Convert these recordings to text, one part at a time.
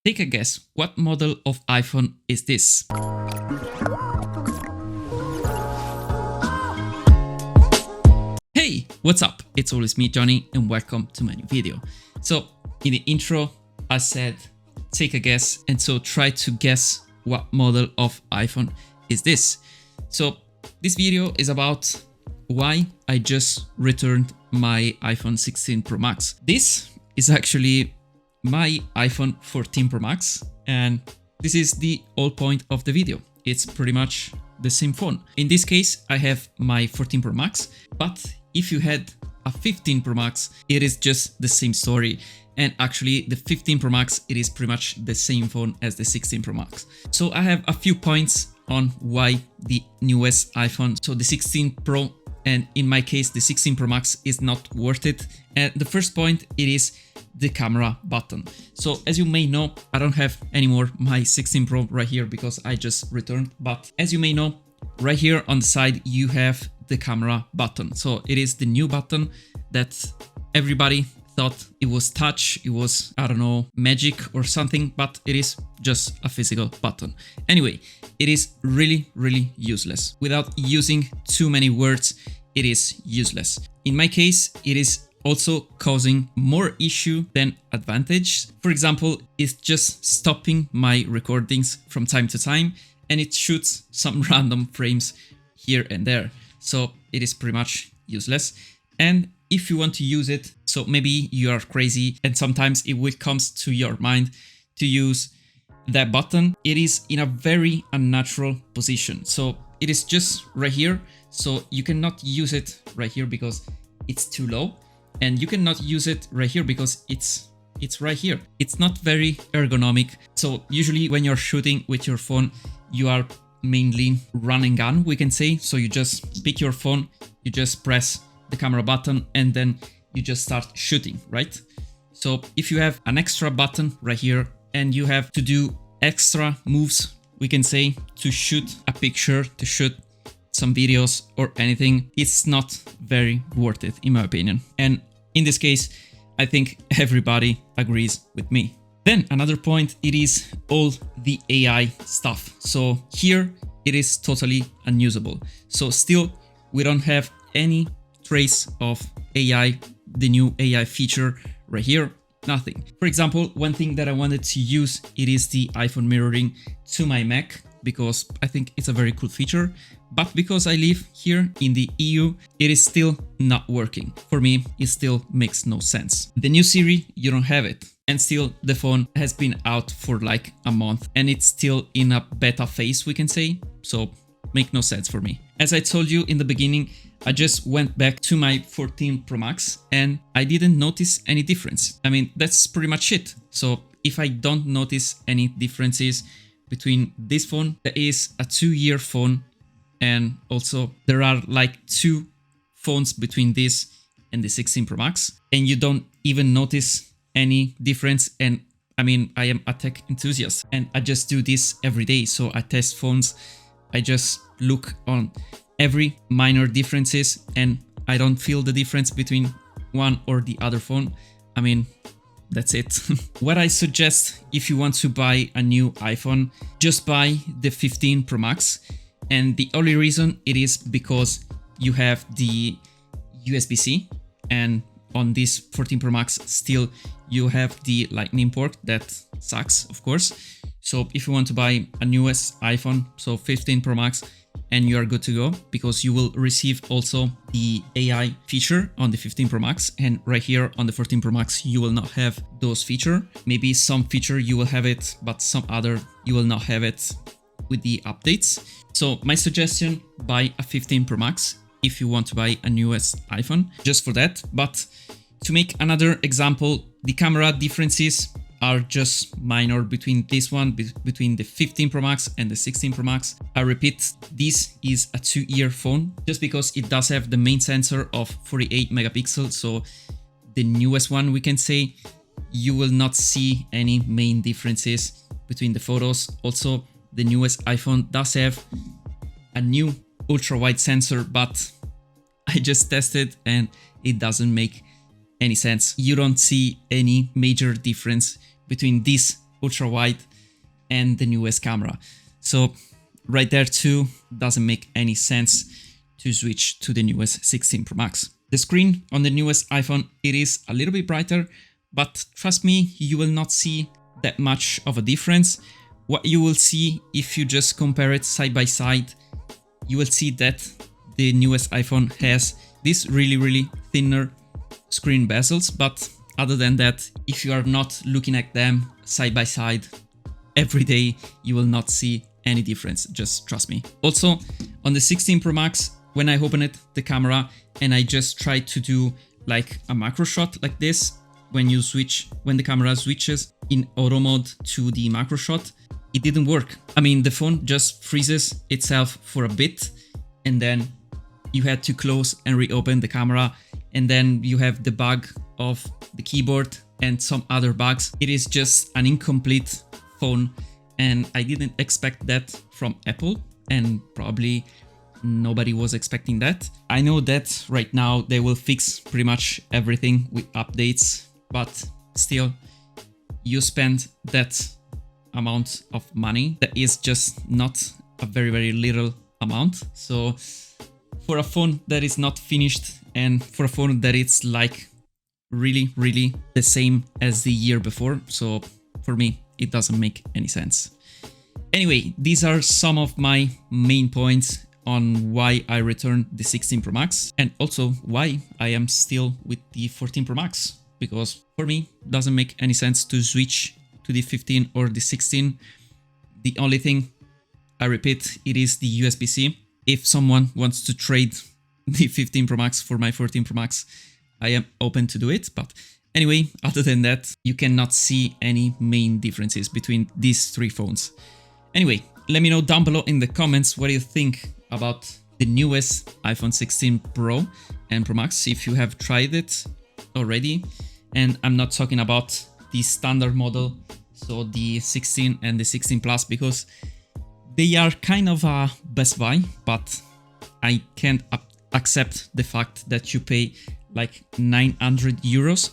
Take a guess, what model of iPhone is this? Hey, what's up? It's always me, Johnny, and welcome to my new video. So, in the intro, I said, take a guess, and so try to guess what model of iPhone is this. So, this video is about why I just returned my iPhone 16 Pro Max. This is actually my iPhone 14 Pro Max, and this is the whole point of the video. It's pretty much the same phone. In this case, I have my 14 Pro Max, but if you had a 15 Pro Max, it is just the same story. And actually, the 15 Pro Max, it is pretty much the same phone as the 16 Pro Max. So I have a few points on why the newest iPhone, so the 16 Pro, and in my case, the 16 Pro Max is not worth it. And the first point, it is the camera button. So as you may know, I don't have anymore my 16 Pro right here because I just returned. But as you may know, right here on the side, you have the camera button. So it is the new button that everybody thought it was touch, it was, I don't know, magic or something, but it is just a physical button. Anyway, it is really, really useless. Without using too many words, it is useless. In my case, it is also causing more issue than advantage. For example, it's just stopping my recordings from time to time, and it shoots some random frames here and there. So it is pretty much useless. And if you want to use it, so maybe you are crazy and sometimes it will come to your mind to use that button, it is in a very unnatural position. So it is just right here. So you cannot use it right here because it's too low. And you cannot use it right here because it's right here. It's not very ergonomic. So usually when you're shooting with your phone, you are mainly run and gun, we can say. So you just pick your phone, you just press the camera button, and then you just start shooting, right? So if you have an extra button right here and you have to do extra moves, we can say, to shoot a picture, to shoot some videos or anything, it's not very worth it in my opinion. And in this case, I think everybody agrees with me. Then another point, it is all the AI stuff. So here it is totally unusable. So still we don't have any trace of AI, the new AI feature right here, nothing. For example, one thing that I wanted to use, it is the iPhone mirroring to my Mac, because I think it's a very cool feature. But because I live here in the EU, it is still not working. For me, it still makes no sense. The new Siri, you don't have it. And still the phone has been out for like a month and it's still in a beta phase, we can say. So make no sense for me. As I told you in the beginning, I just went back to my 14 Pro Max and I didn't notice any difference. I mean, that's pretty much it. So if I don't notice any differences between this phone, that is a 2-year phone, and also there are like 2 phones between this and the 16 Pro Max, and you don't even notice any difference. And I mean, I am a tech enthusiast and I just do this every day. So I test phones, I just look on every minor differences and I don't feel the difference between one or the other phone. I mean, that's it. What I suggest, if you want to buy a new iPhone, just buy the 15 Pro Max. And the only reason it is because you have the USB-C, and on this 14 Pro Max still you have the Lightning port. That sucks, of course. So if you want to buy a newest iPhone, so 15 Pro Max, and you are good to go, because you will receive also the AI feature on the 15 Pro Max, and right here on the 14 Pro Max you will not have those feature. Maybe some feature you will have it, but some other you will not have it with the updates. So my suggestion, buy a 15 Pro Max if you want to buy a newest iPhone, just for that. But to make another example, the camera differences are just minor between this one, between the 15 Pro Max and the 16 Pro Max. I repeat, this is a 2-year phone just because it does have the main sensor of 48 megapixels. So the newest one, we can say, you will not see any main differences between the photos. Also, the newest iPhone does have a new ultra wide sensor, but I just tested and it doesn't make any sense. You don't see any major difference between this ultra wide, and the newest camera. So right there too, doesn't make any sense to switch to the newest 16 Pro Max. The screen on the newest iPhone, it is a little bit brighter, but trust me, you will not see that much of a difference. What you will see if you just compare it side by side, you will see that the newest iPhone has this really thinner screen bezels, but other than that, if you are not looking at them side by side every day, you will not see any difference, just trust me. Also, on the 16 Pro Max, when I open it, the camera, and I just try to do like a macro shot like this, when the camera switches in auto mode to the macro shot, it didn't work. I mean, the phone just freezes itself for a bit, and then you had to close and reopen the camera, and then you have the bug of the keyboard and some other bugs. It is just an incomplete phone, and I didn't expect that from Apple, and probably nobody was expecting that. I know that right now they will fix pretty much everything with updates, but still, you spend that amount of money. That is just not a very little amount. So for a phone that is not finished, and for a phone that it's like really the same as the year before, so for me it doesn't make any sense. Anyway, these are some of my main points on why I returned the 16 Pro Max, and also why I am still with the 14 Pro Max, because for me it doesn't make any sense to switch to the 15 or the 16. The only thing, I repeat, it is the USB-C. If someone wants to trade the 15 Pro Max for my 14 Pro Max, I am open to do it. But anyway, other than that, you cannot see any main differences between these three phones. Anyway, let me know down below in the comments what you think about the newest iPhone 16 Pro and Pro Max, if you have tried it already. And I'm not talking about the standard model, so the 16 and the 16 Plus, because they are kind of a Best Buy, but I can't accept the fact that you pay like 900 euros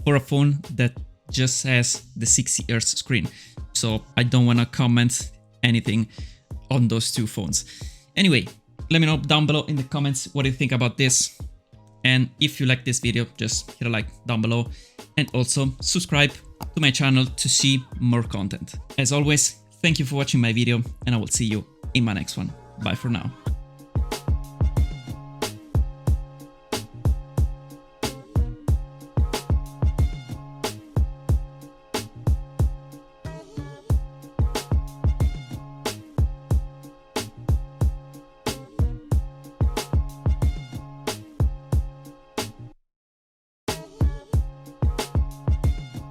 for a phone that just has the 60 Hz screen. So I don't want to comment anything on those two phones. Anyway, let me know down below in the comments what you think about this. And if you like this video, just hit a like down below, and also subscribe to my channel to see more content. As always, thank you for watching my video, and I will see you in my next one. Bye for now.